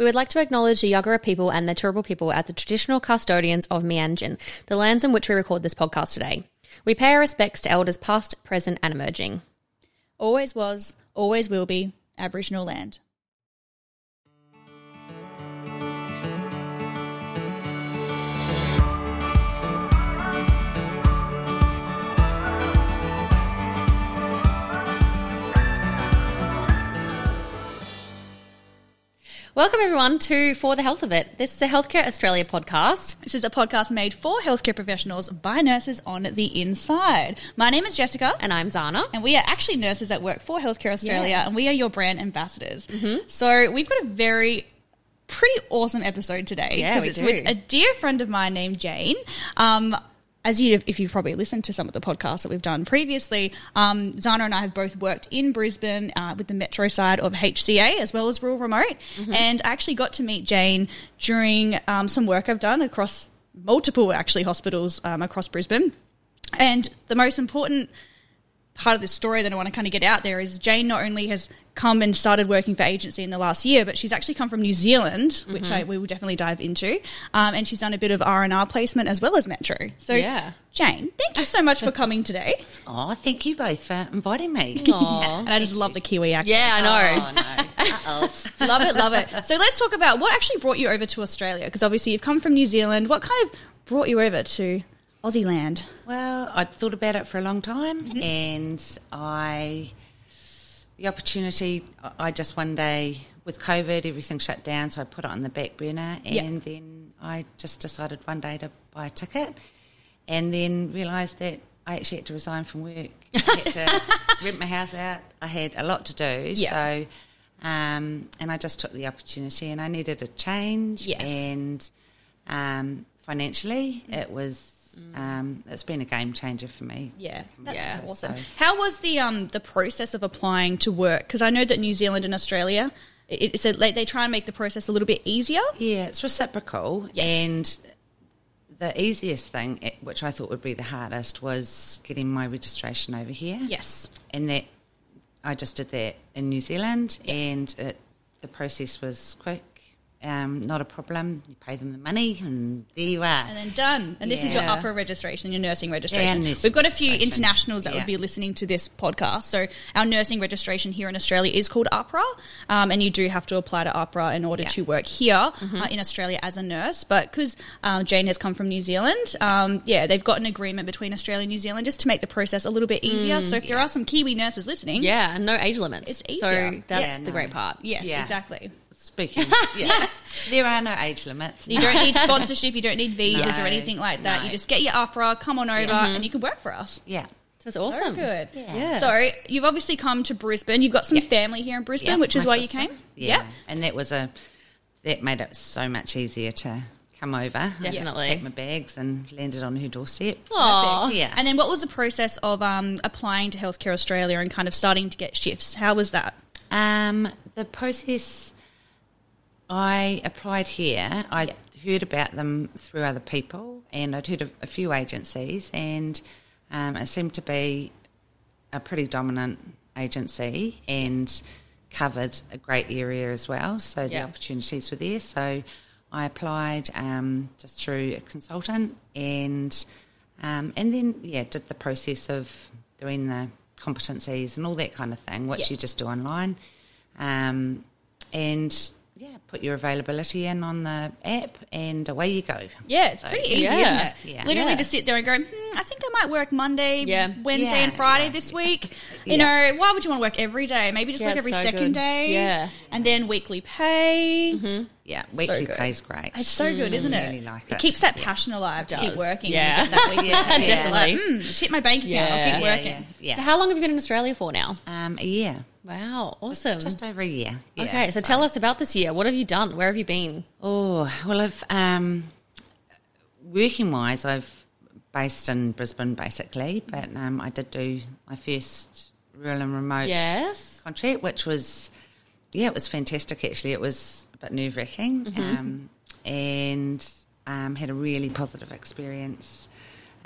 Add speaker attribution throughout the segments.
Speaker 1: We would like to acknowledge the Yagara people and the Turrbal people as the traditional custodians of Meanjin, the lands in which we record this podcast today. We pay our respects to elders past, present and emerging.
Speaker 2: Always was, always will be Aboriginal land.
Speaker 1: Welcome everyone to For the Health of It. This is a Healthcare Australia podcast.
Speaker 2: This is a podcast made for healthcare professionals by nurses on the inside. My name is Jessica.
Speaker 1: And I'm Zana.
Speaker 2: And we are actually nurses that work for Healthcare Australia, and we are your brand ambassadors.
Speaker 1: Mm-hmm.
Speaker 2: So we've got a pretty awesome episode today.
Speaker 1: Yeah, we
Speaker 2: it's
Speaker 1: do.
Speaker 2: with a dear friend of mine named Jane. If you've probably listened to some of the podcasts that we've done previously, Zana and I have both worked in Brisbane with the metro side of HCA as well as rural remote. Mm-hmm. And I actually got to meet Jane during some work I've done across multiple hospitals across Brisbane. And the most important part of this story that I want to kind of get out there is Jane not only has come and started working for agency in the last year, but she's actually come from New Zealand, which we will definitely dive into, and she's done a bit of R&R placement as well as Metro. So, Jane, thank you so much for coming today.
Speaker 3: Oh, thank you both for inviting me.
Speaker 2: And I just love the Kiwi accent.
Speaker 1: Yeah, I know.
Speaker 3: Oh, no. Uh-oh.
Speaker 2: Love it. So let's talk about what actually brought you over to Australia, because obviously you've come from New Zealand. What kind of brought you over to Aussie land?
Speaker 3: Well, I'd thought about it for a long time, and the opportunity, I just one day, with COVID, everything shut down, so I put it on the back burner, and then I just decided one day to buy a ticket, and then realised that I actually had to resign from work. I had to rent my house out. I had a lot to do, so, and I just took the opportunity, and I needed a change, and financially, it was... it's been a game changer for me.
Speaker 2: Yeah, that's awesome.
Speaker 3: So.
Speaker 2: How was the process of applying to work? Because I know that New Zealand and Australia, they try and make the process a little bit easier.
Speaker 3: Yeah, it's reciprocal.
Speaker 2: Yes.
Speaker 3: And the easiest thing, which I thought would be the hardest, was getting my registration over here.
Speaker 2: Yes.
Speaker 3: And that I just did that in New Zealand, and the process was quick. Not a problem. You pay them the money, and there you are.
Speaker 2: And then done. And this is your upper registration, your nursing registration.
Speaker 3: nursing
Speaker 2: We've got a few
Speaker 3: registration.
Speaker 2: internationals that would be listening to this podcast. So our nursing registration here in Australia is called APRA, and you do have to apply to APRA in order to work here in Australia as a nurse. But because Jane has come from New Zealand, they've got an agreement between Australia and New Zealand just to make the process a little bit easier. So if there are some Kiwi nurses listening...
Speaker 1: Yeah, and no age limits.
Speaker 2: It's easier.
Speaker 1: So that's the great part.
Speaker 2: Yes, exactly.
Speaker 3: Speaking, there are no age limits.
Speaker 2: You don't need sponsorship, you don't need visas
Speaker 3: No,
Speaker 2: or anything like that.
Speaker 3: no.
Speaker 2: You just get your APRA, come on over, and you can work for us.
Speaker 3: Yeah.
Speaker 1: That's awesome.
Speaker 2: So good.
Speaker 1: Yeah.
Speaker 2: So you've obviously come to Brisbane. You've got some family here in Brisbane, which is
Speaker 3: my
Speaker 2: why
Speaker 3: sister.
Speaker 2: you came.
Speaker 3: Yeah. And that made it so much easier to come over.
Speaker 1: Definitely.
Speaker 3: Just packed my bags and landed on her doorstep.
Speaker 1: Aw.
Speaker 3: Yeah.
Speaker 2: And then what was the process of applying to Healthcare Australia and kind of starting to get shifts? How was that?
Speaker 3: The process, I applied here. I heard about them through other people, and I'd heard of a few agencies, and it seemed to be a pretty dominant agency and covered a great area as well, so the opportunities were there. So I applied just through a consultant, and then did the process of doing the competencies and all that kind of thing, which you just do online, and put your availability in on the app, and away you go.
Speaker 2: Yeah, it's pretty easy, isn't it?
Speaker 3: Yeah.
Speaker 2: Literally just sit there and go, I think I might work Monday, Wednesday and
Speaker 3: Yeah,
Speaker 2: Friday this week. You know, why would you want to work every day? Maybe just work every
Speaker 1: it's so
Speaker 2: second
Speaker 1: good.
Speaker 2: day.
Speaker 1: Yeah.
Speaker 2: And then weekly pay.
Speaker 3: Yeah, weekly
Speaker 2: good.
Speaker 3: pay's great.
Speaker 2: It's so good, isn't it?
Speaker 3: I really like
Speaker 2: It
Speaker 3: it.
Speaker 2: keeps that passion alive to keep
Speaker 1: does.
Speaker 2: working.
Speaker 1: Yeah.
Speaker 2: And you get that weekly pay.
Speaker 1: Definitely.
Speaker 2: Like, just hit my bank account. I'll keep working.
Speaker 3: Yeah.
Speaker 1: So how long have you been in Australia for now?
Speaker 3: A year.
Speaker 1: Wow, awesome.
Speaker 3: Just over a year. Yeah,
Speaker 1: Okay, so tell us about this year. What have you done? Where have you been?
Speaker 3: Oh, well, I've working-wise, I've based in Brisbane basically, but I did do my first rural and remote contract, which was, it was fantastic actually. It was a bit nerve-wracking, and had a really positive experience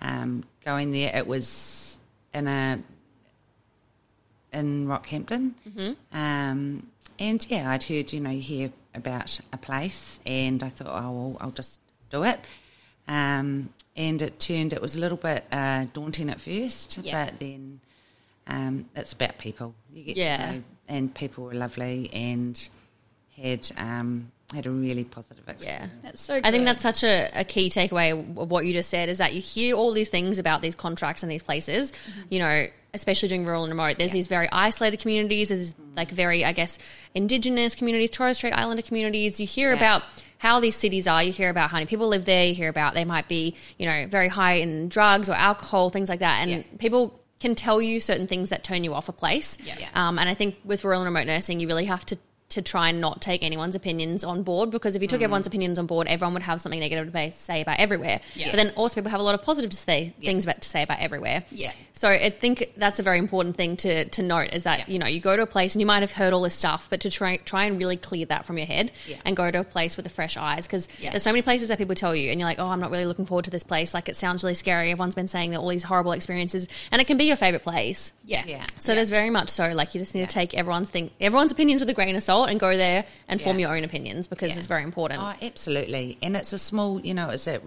Speaker 3: going there. It was in Rockhampton, and I'd heard, you hear about a place, and I thought, oh, well, I'll just do it. And it was a little bit daunting at first, but then it's about people. You get to know, and people were lovely and had a really positive experience.
Speaker 1: Yeah,
Speaker 2: That's so good.
Speaker 1: I think that's such a key takeaway of what you just said, is that you hear all these things about these contracts and these places, you know, especially during rural and remote. There's these very isolated communities, there's like very, I guess, Indigenous communities, Torres Strait Islander communities. You hear about how these cities are, you hear about how many people live there, you hear about they might be, you know, very high in drugs or alcohol, things like that. And people can tell you certain things that turn you off a place. And I think with rural and remote nursing, you really have to try and not take anyone's opinions on board, because if you took everyone's opinions on board, everyone would have something negative to say about everywhere. But then also people have a lot of positive things to say about everywhere. So I think that's a very important thing to note, is that, you know, you go to a place and you might have heard all this stuff, but to try and really clear that from your head and go to a place with the fresh eyes, because there's so many places that people tell you and you're like, oh, I'm not really looking forward to this place. Like, it sounds really scary. Everyone's been saying that all these horrible experiences, and it can be your favourite place. So there's very much so, like, you just need to take everyone's opinions with a grain of salt and go there and form your own opinions, because it's very important.
Speaker 3: Oh, absolutely. And it's a small, you know, it's like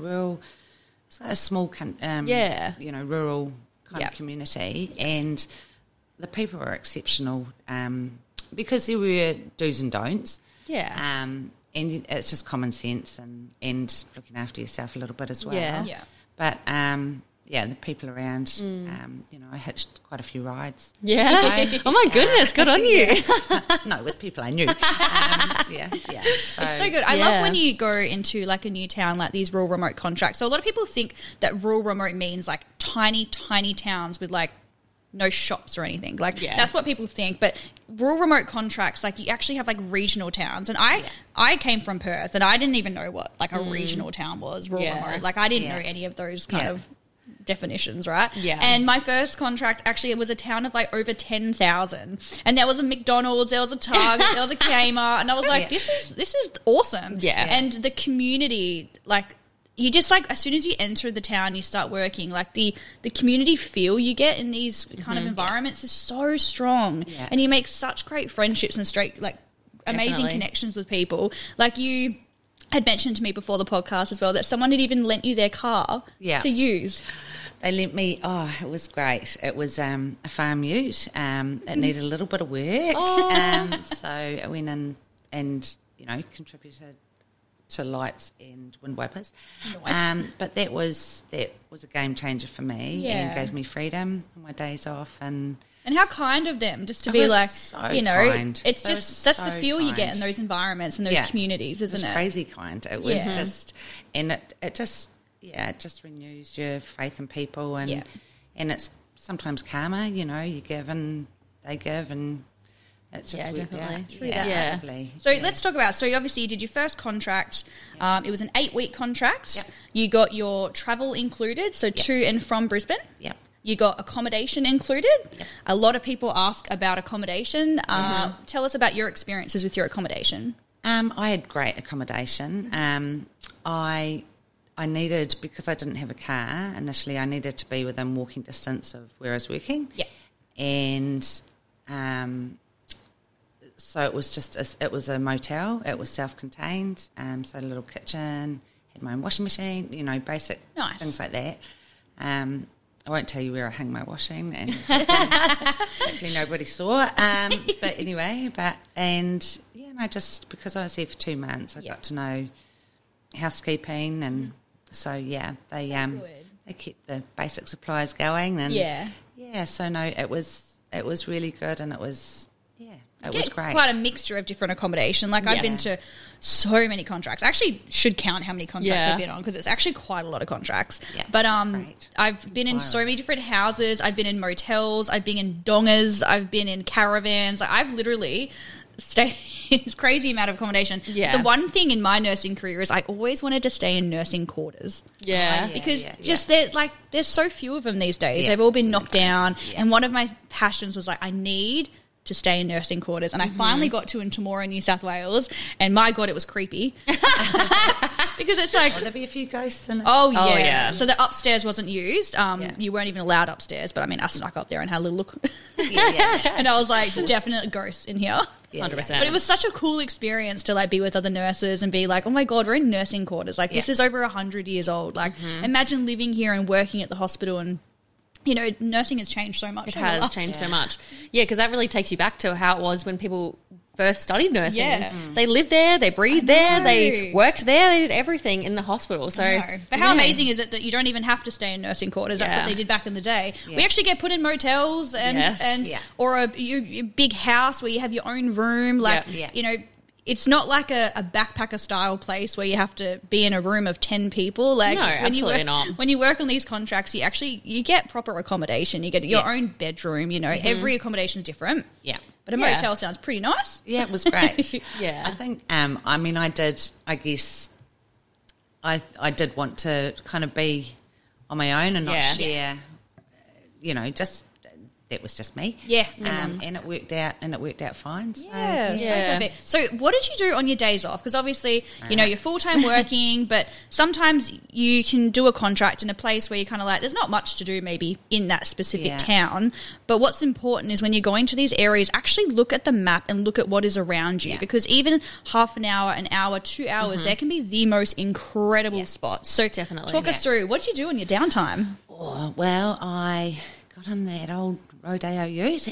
Speaker 3: a small, you know, rural kind of community, and the people are exceptional, because there were do's and don'ts. And it's just common sense and looking after yourself a little bit as well. But the people around, you know, I hitched quite a few rides.
Speaker 1: Oh my goodness, good on you.
Speaker 3: No, with people I knew. So,
Speaker 2: it's so good. I love when you go into like a new town, like these rural remote contracts. So a lot of people think that rural remote means like tiny towns with like no shops or anything. Like that's what people think. But rural remote contracts, like, you actually have like regional towns. And I came from Perth, and I didn't even know what like a regional town was, rural remote. Like, I didn't know any of those kind of definitions, right? And my first contract, actually, it was a town of like over 10,000, and there was a McDonald's, there was a Target, there was a Kmart, and I was like, this is awesome. And the community, like, you just, like, as soon as you enter the town, you start working, like, the community feel you get in these kind of environments is so strong, and you make such great friendships and amazing connections with people. Like, you had mentioned to me before the podcast as well that someone had even lent you their car to use.
Speaker 3: They lent me, it was great. It was a farm ute. It needed a little bit of work. So I went in and, you know, contributed to lights and wind wipers. But that was a game changer for me and gave me freedom on my days off. And
Speaker 2: how kind of them, just to be like,
Speaker 3: so
Speaker 2: you know,
Speaker 3: kind.
Speaker 2: it's just, that's the feel you get in those environments and those communities, isn't it?
Speaker 3: It was crazy kind. It was just, and it just renews your faith in people, and it's sometimes karma, you know, you give and they give, and it's just
Speaker 1: definitely.
Speaker 3: Lovely.
Speaker 2: So let's talk about, so you obviously did your first contract. It was an 8-week contract. You got your travel included, so to and from Brisbane. You got accommodation included. A lot of people ask about accommodation. Tell us about your experiences with your accommodation.
Speaker 3: I had great accommodation. I needed, because I didn't have a car initially, I needed to be within walking distance of where I was working. And so it was a motel. It was self-contained. So I had a little kitchen, had my own washing machine, you know, basic things like that. I won't tell you where I hung my washing, and hopefully nobody saw. But anyway, and I just, because I was there for 2 months, I got to know housekeeping, and so they kept the basic supplies going, and so no, it was really good, and it was great.
Speaker 2: Quite a mixture of different accommodation. Like, I've been to so many contracts. I actually should count how many contracts I've been on, because it's actually quite a lot of contracts. But I've been in so many different houses. I've been in motels. I've been in dongas. I've been in caravans. Like, I've literally stayed in this crazy amount of accommodation. But the one thing in my nursing career is I always wanted to stay in nursing quarters. Because there's so few of them these days. They've all been knocked down. And one of my passions was like, I need to stay in nursing quarters. And I finally got to in Temora, New South Wales, and my God, it was creepy. Because it's like...
Speaker 3: Will there be a few ghosts in it?
Speaker 2: Oh, yeah.
Speaker 1: yeah.
Speaker 2: So the upstairs wasn't used. You weren't even allowed upstairs, but I mean, I snuck up there and had a little look.
Speaker 3: Yeah.
Speaker 2: And I was like, definite ghosts in here.
Speaker 1: 100%.
Speaker 2: But it was such a cool experience to like be with other nurses and be like, oh my God, we're in nursing quarters. Like this is over 100 years old. Like imagine living here and working at the hospital, and you know, nursing has changed so much.
Speaker 1: It has changed so much. Yeah, because that really takes you back to how it was when people first studied nursing.
Speaker 2: Yeah.
Speaker 1: They lived there, they breathed there, they worked there, they did everything in the hospital. So,
Speaker 2: But how amazing is it that you don't even have to stay in nursing quarters? That's what they did back in the day.
Speaker 3: Yeah.
Speaker 2: We actually get put in motels or a big house where you have your own room. Like, you know, it's not like a backpacker style place where you have to be in a room of 10 people. Like
Speaker 1: No, absolutely not.
Speaker 2: When you work on these contracts, you get proper accommodation. You get your own bedroom. You know, every accommodation is different.
Speaker 3: Yeah.
Speaker 2: But a motel sounds pretty nice.
Speaker 3: Yeah, it was great.
Speaker 1: Yeah.
Speaker 3: I think, I mean, I did want to kind of be on my own and not share, you know, just... That was just me.
Speaker 2: Yeah.
Speaker 3: And it worked out fine. So,
Speaker 2: So what did you do on your days off? Because obviously, you know, you're full-time working, but sometimes you can do a contract in a place where you're kind of like, there's not much to do maybe in that specific town. But what's important is when you're going to these areas, actually look at the map and look at what is around you. Because even half an hour, 2 hours, there can be the most incredible spots. So
Speaker 1: Definitely.
Speaker 2: talk us through, what did you do on your downtime?
Speaker 3: Oh, well, I got on that old Rodeo ute.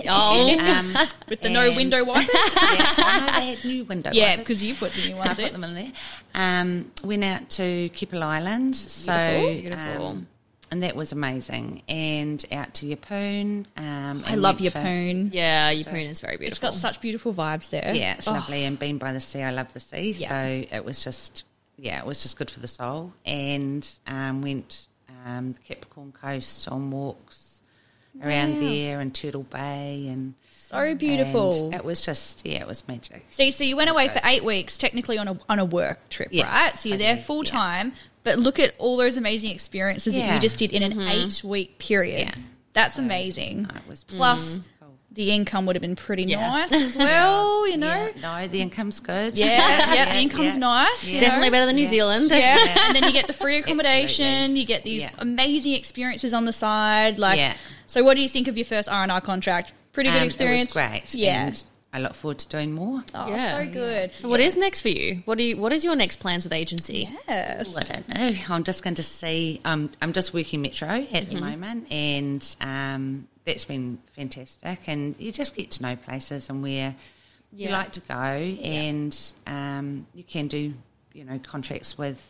Speaker 2: With the no window wipers?
Speaker 3: I they had new window wipers.
Speaker 2: Yeah, because you put the new
Speaker 3: I
Speaker 2: ones
Speaker 3: put
Speaker 2: in.
Speaker 3: them in there. Went out to Keppel Island.
Speaker 1: Beautiful.
Speaker 3: And that was amazing. And out to Yeppoon.
Speaker 2: I love Yeppoon.
Speaker 1: Yeah, Yeppoon is very
Speaker 2: It's
Speaker 1: beautiful.
Speaker 2: got such beautiful vibes there.
Speaker 3: Yeah, it's lovely. And being by the sea, I love the sea.
Speaker 2: Yeah.
Speaker 3: So it was just good for the soul. And went the Capricorn Coast on walks around there, and Turtle Bay, and
Speaker 2: so beautiful.
Speaker 3: and it was just it was magic.
Speaker 2: See, so you went away for 8 weeks, technically on a work trip, right? So you're there full time, but look at all those amazing experiences that you just did in an 8 week period.
Speaker 3: Yeah.
Speaker 2: That's amazing.
Speaker 3: It was
Speaker 2: Plus,
Speaker 3: cool.
Speaker 2: the income would have been pretty nice as well, you know.
Speaker 3: Yeah. No, the income's good.
Speaker 2: Yeah, the income's nice. you
Speaker 1: Definitely
Speaker 2: know?
Speaker 1: better than New Zealand.
Speaker 2: Yeah, and then you get the free accommodation.
Speaker 3: Absolutely.
Speaker 2: You get these amazing experiences on the side. Like,
Speaker 3: Yeah.
Speaker 2: so what do you think of your first R&R contract? Pretty good experience.
Speaker 3: It was great.
Speaker 2: Yeah.
Speaker 3: And I look forward to doing more.
Speaker 2: Oh,
Speaker 1: Yeah.
Speaker 2: so good.
Speaker 1: So what is next for you? What is your next plans with agency?
Speaker 2: Yes.
Speaker 3: I don't know. I'm just going to see. I'm just working Metro at the moment, and that's been fantastic. And you just get to know places and where you like to go, and you can do, you know, contracts with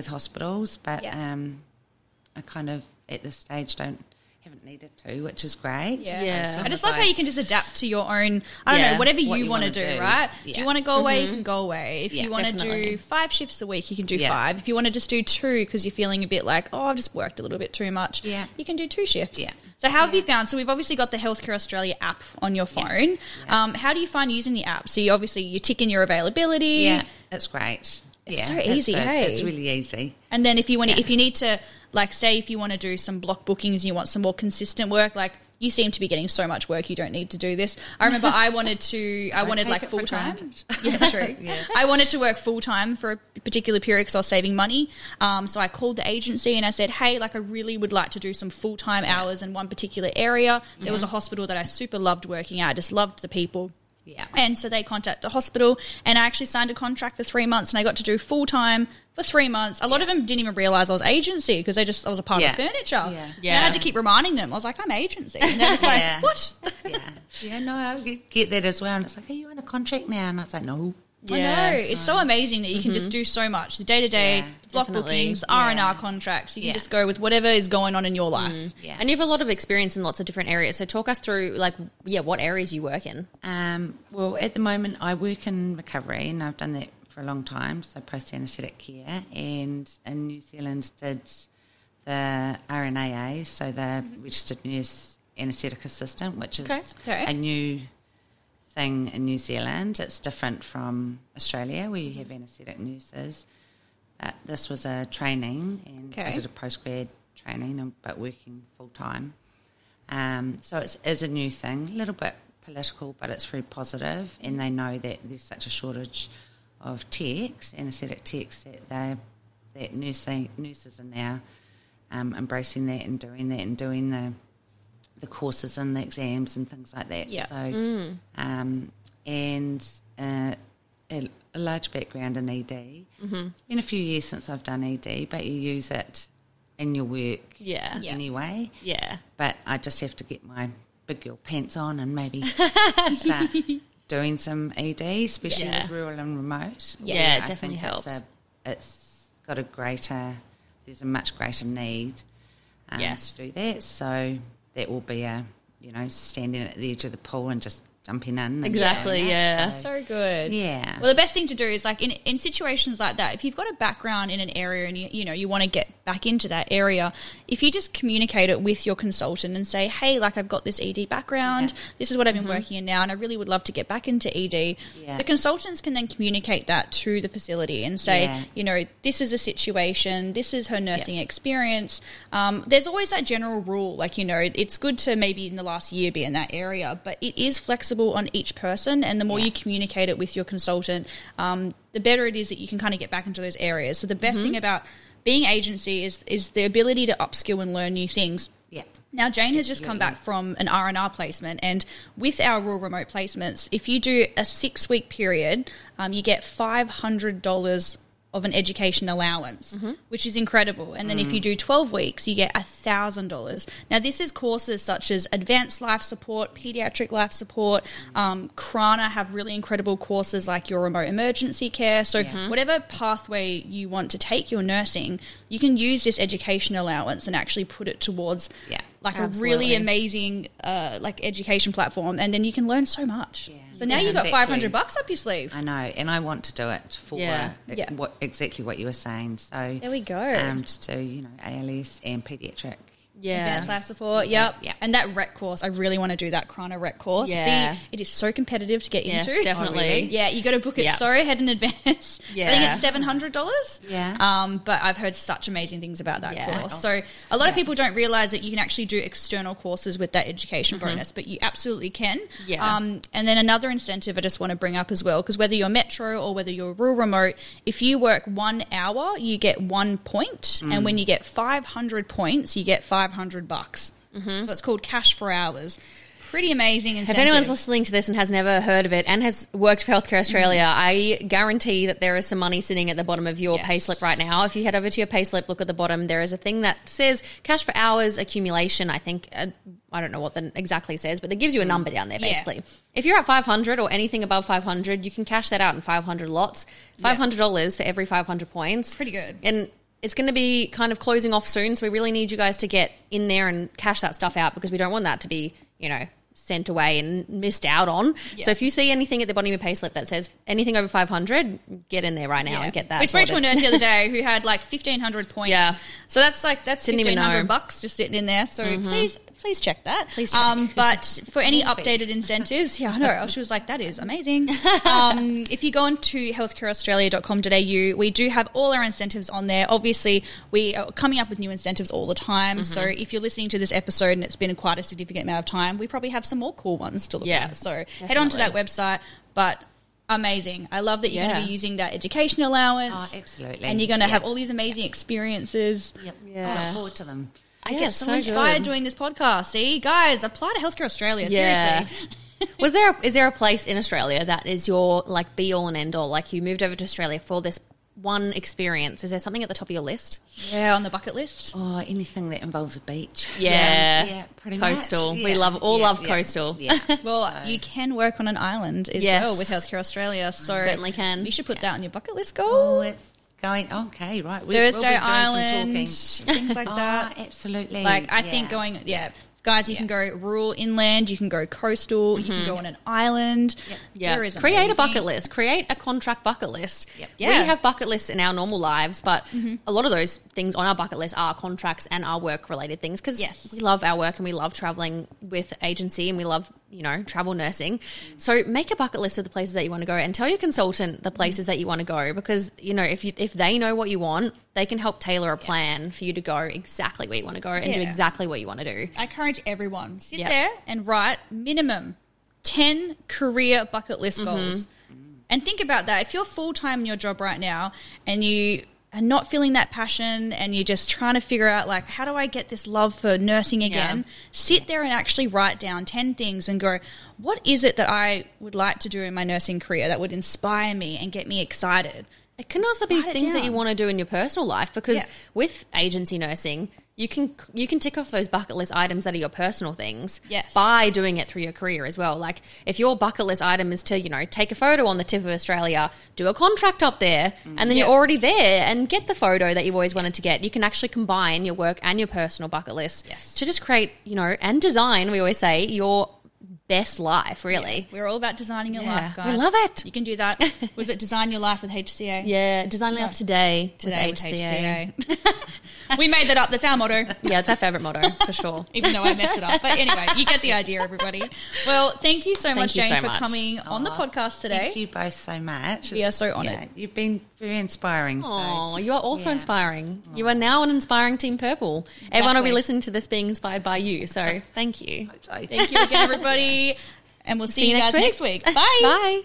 Speaker 3: hospitals, but I kind of at this stage haven't needed to, which is great.
Speaker 1: Yeah.
Speaker 2: I just love how you can just adapt to your own, I don't know, whatever
Speaker 3: what
Speaker 2: you
Speaker 3: you
Speaker 2: want to
Speaker 3: wanna
Speaker 2: do,
Speaker 3: do.
Speaker 2: right?
Speaker 3: Yeah.
Speaker 2: Do you want to go away, you can go away. If you want to
Speaker 1: definitely.
Speaker 2: do 5 shifts a week, you can do
Speaker 3: Yeah.
Speaker 2: 5. If you want to just do 2 because you're feeling a bit like, oh, I've just worked a little bit too much, you can do 2 shifts.
Speaker 3: Yeah.
Speaker 2: So how have you found, so we've obviously got the Healthcare Australia app on your phone. How do you find using the app? So you tick in your availability.
Speaker 3: Yeah, it's great.
Speaker 2: It's so
Speaker 3: that's
Speaker 2: easy,
Speaker 3: good.
Speaker 2: hey?
Speaker 3: It's really easy.
Speaker 2: And then if you need to, like, say if you want to do some block bookings and you want some more consistent work, like, you seem to be getting so much work, you don't need to do this. I remember I wanted
Speaker 3: take
Speaker 2: like
Speaker 3: it for
Speaker 2: full time.
Speaker 3: granted.
Speaker 2: Yeah, true. I wanted to work full time for a particular period because I was saving money. So I called the agency and I said, hey, like, I really would like to do some full time hours in one particular area. There was a hospital that I super loved working at. I just loved the people.
Speaker 3: Yeah.
Speaker 2: And so they contacted the hospital, and I actually signed a contract for 3 months, and I got to do full time for 3 months. A lot of them didn't even realise I was agency because I was a part of furniture.
Speaker 3: Yeah.
Speaker 2: And I had to keep reminding them. I was like, I'm agency. And they're just like, what?
Speaker 3: Yeah, no, I get that as well. And it's like, are you in a contract now? And I was like, no.
Speaker 2: I know. It's so amazing that you can just do so much. The day-to-day, block
Speaker 1: definitely.
Speaker 2: bookings, R&R contracts. You can just go with whatever is going on in your life.
Speaker 3: Yeah.
Speaker 1: And you have a lot of experience in lots of different areas. So talk us through, like, what areas you work in.
Speaker 3: Well, at the moment, I work in recovery, and I've done that for a long time, so post-anaesthetic care. And in New Zealand, did the RNAA, so the Registered Nurse Anaesthetic Assistant, which is a new thing in New Zealand. It's different from Australia, where you have anaesthetic nurses. But this was a training, and I did a postgrad training, but working full time. So it's a new thing, a little bit political, but it's very positive, and they know that there's such a shortage of techs, anaesthetic techs, that nurses are now embracing that and doing the courses and the exams and things like that.
Speaker 2: Yeah.
Speaker 3: So, and a large background in ED. Mm-hmm. It's been a few years since I've done ED, but you use it in your work anyway.
Speaker 1: Yeah.
Speaker 3: But I just have to get my big girl pants on and maybe start doing some ED, especially with rural and remote.
Speaker 1: Yeah, it
Speaker 3: I
Speaker 1: definitely
Speaker 3: think
Speaker 1: helps.
Speaker 3: It's got there's a much greater need to do that. So that will be standing at the edge of the pool and just jumping in.
Speaker 1: Exactly, yeah.
Speaker 2: So good.
Speaker 3: Yeah.
Speaker 2: Well, the best thing to do is like in situations like that, if you've got a background in an area and you want to get back into that area, if you just communicate it with your consultant and say, hey, like I've got this ED background, this is what I've been working in now, and I really would love to get back into ED. Yeah. The consultants can then communicate that to the facility and say, this is a situation, this is her nursing experience. There's always that general rule, like, it's good to maybe in the last year be in that area, but it is flexible on each person, and the more you communicate it with your consultant, the better it is that you can kind of get back into those areas. So the best thing about being agency is the ability to upskill and learn new things.
Speaker 3: Yeah.
Speaker 2: Now, Jane has just come back from an R&R placement, and with our rural remote placements, if you do a 6-week period, you get $500 of an education allowance, which is incredible. And then if you do 12 weeks, you get $1,000. Now, this is courses such as advanced life support, pediatric life support. Krana have really incredible courses like your remote emergency care. So whatever pathway you want to take your nursing, you can use this education allowance and actually put it towards like a really amazing education platform, and then you can learn so much. Yeah. So now you've got $500 up your sleeve.
Speaker 3: I know, and I want to do it for exactly what you were saying. So
Speaker 2: there we go.
Speaker 3: To do ALS and pediatric.
Speaker 2: Advanced life support, yep. And that rec course, I really want to do that Krana rec course.
Speaker 1: Yeah.
Speaker 2: It is so competitive to get into.
Speaker 1: Definitely.
Speaker 3: Oh, really?
Speaker 2: Yeah, you got to book it so ahead in advance.
Speaker 1: Yeah.
Speaker 2: I think it's $700.
Speaker 3: Yeah.
Speaker 2: But I've heard such amazing things about that course. So a lot of people don't realise that you can actually do external courses with that education bonus, but you absolutely can.
Speaker 1: Yeah.
Speaker 2: And then another incentive I just want to bring up as well, because whether you're metro or whether you're rural remote, if you work 1 hour, you get 1 point. And when you get 500 points, you get $500. So it's called Cash for Hours. Pretty amazing incentive.
Speaker 1: If anyone's listening to this and has never heard of it and has worked for Healthcare Australia, I guarantee that there is some money sitting at the bottom of your payslip right now. If you head over to your payslip, look at the bottom, there is a thing that says Cash for Hours accumulation. I think, I don't know what that exactly says, but it gives you a number down there basically. If you're at 500 or anything above 500, you can cash that out in 500 lots. $500 for every 500 points.
Speaker 2: Pretty good.
Speaker 1: And it's going to be kind of closing off soon, so we really need you guys to get in there and cash that stuff out, because we don't want that to be, sent away and missed out on. Yeah. So if you see anything at the bottom of your payslip that says anything over 500, get in there right now and get that.
Speaker 2: We spoke to a nurse the other day who had like 1,500 points. Yeah. So that's $1,500 just sitting in there. So please check that.
Speaker 1: Please check.
Speaker 2: But for any updated incentives, I know. She was like, that is amazing. If you go on to healthcareaustralia.com.au, we do have all our incentives on there. Obviously, we are coming up with new incentives all the time. So if you're listening to this episode and it's been quite a significant amount of time, we probably have some more cool ones to look at. So head on to that website. But amazing. I love that you're going to be using that education allowance.
Speaker 3: Oh, absolutely.
Speaker 2: And you're going to have all these amazing experiences.
Speaker 3: Yep. Yeah. I look forward to them.
Speaker 2: I get so inspired doing this podcast. See, guys, apply to Healthcare Australia. Seriously.
Speaker 1: Is there a place in Australia that is your like be all and end all? Like you moved over to Australia for this one experience. Is there something at the top of your list?
Speaker 2: Yeah, on the bucket list.
Speaker 3: Oh, anything that involves a beach.
Speaker 1: Yeah,
Speaker 3: pretty
Speaker 1: coastal.
Speaker 3: much.
Speaker 1: We love coastal.
Speaker 3: Yeah.
Speaker 2: Well, you can work on an island as well with Healthcare Australia. So
Speaker 1: certainly can.
Speaker 2: You should put that on your bucket list.
Speaker 3: Oh, it's going okay, right?
Speaker 2: Thursday Island, things like that.
Speaker 3: Absolutely.
Speaker 2: Like I think going, guys, you can go rural, inland. You can go coastal. You can go on an island.
Speaker 1: Yeah, create a bucket list. Create a contract bucket list. We have bucket lists in our normal lives, but a lot of those things on our bucket list are contracts and are work related things, because we love our work and we love traveling with agency and we love travel nursing. So make a bucket list of the places that you want to go and tell your consultant the places that you want to go, because if they know what you want, they can help tailor a plan for you to go exactly where you want to go and do exactly what you want to do.
Speaker 2: I encourage everyone sit there and write minimum 10 career bucket list goals. And think about that. If you're full-time in your job right now and you are not feeling that passion and you're just trying to figure out, like, how do I get this love for nursing again? Sit there and actually write down 10 things and go, what is it that I would like to do in my nursing career that would inspire me and get me excited?
Speaker 1: It can also be
Speaker 2: Write it
Speaker 1: things that you
Speaker 2: down.
Speaker 1: want to do in your personal life, because with agency nursing, you can tick off those bucket list items that are your personal things by doing it through your career as well. Like, if your bucket list item is to, you know, take a photo on the tip of Australia, do a contract up there, and then you're already there and get the photo that you've always wanted to get. You can actually combine your work and your personal bucket list to just create, you know, and design, we always say, your best life, really.
Speaker 2: We're all about designing your life, guys.
Speaker 1: We love it.
Speaker 2: You can do that. Was it Design Your Life with HCA?
Speaker 1: Yeah, Design Life Today with
Speaker 2: HCA. We made that up. That's our motto.
Speaker 1: Yeah, it's our favourite motto, for sure.
Speaker 2: Even though I messed it up. But anyway, you get the idea, everybody. Well, thank you so much, Jane, for coming on the podcast today.
Speaker 3: Thank you both so much.
Speaker 2: We are so honoured.
Speaker 3: Yeah, you've been very inspiring.
Speaker 1: Oh, you are also inspiring. You are now an inspiring Team Purple. Exactly. Everyone will be listening to this being inspired by you. So thank you.
Speaker 2: Thank you again, everybody. And we'll see you guys next week. Bye.
Speaker 1: Bye.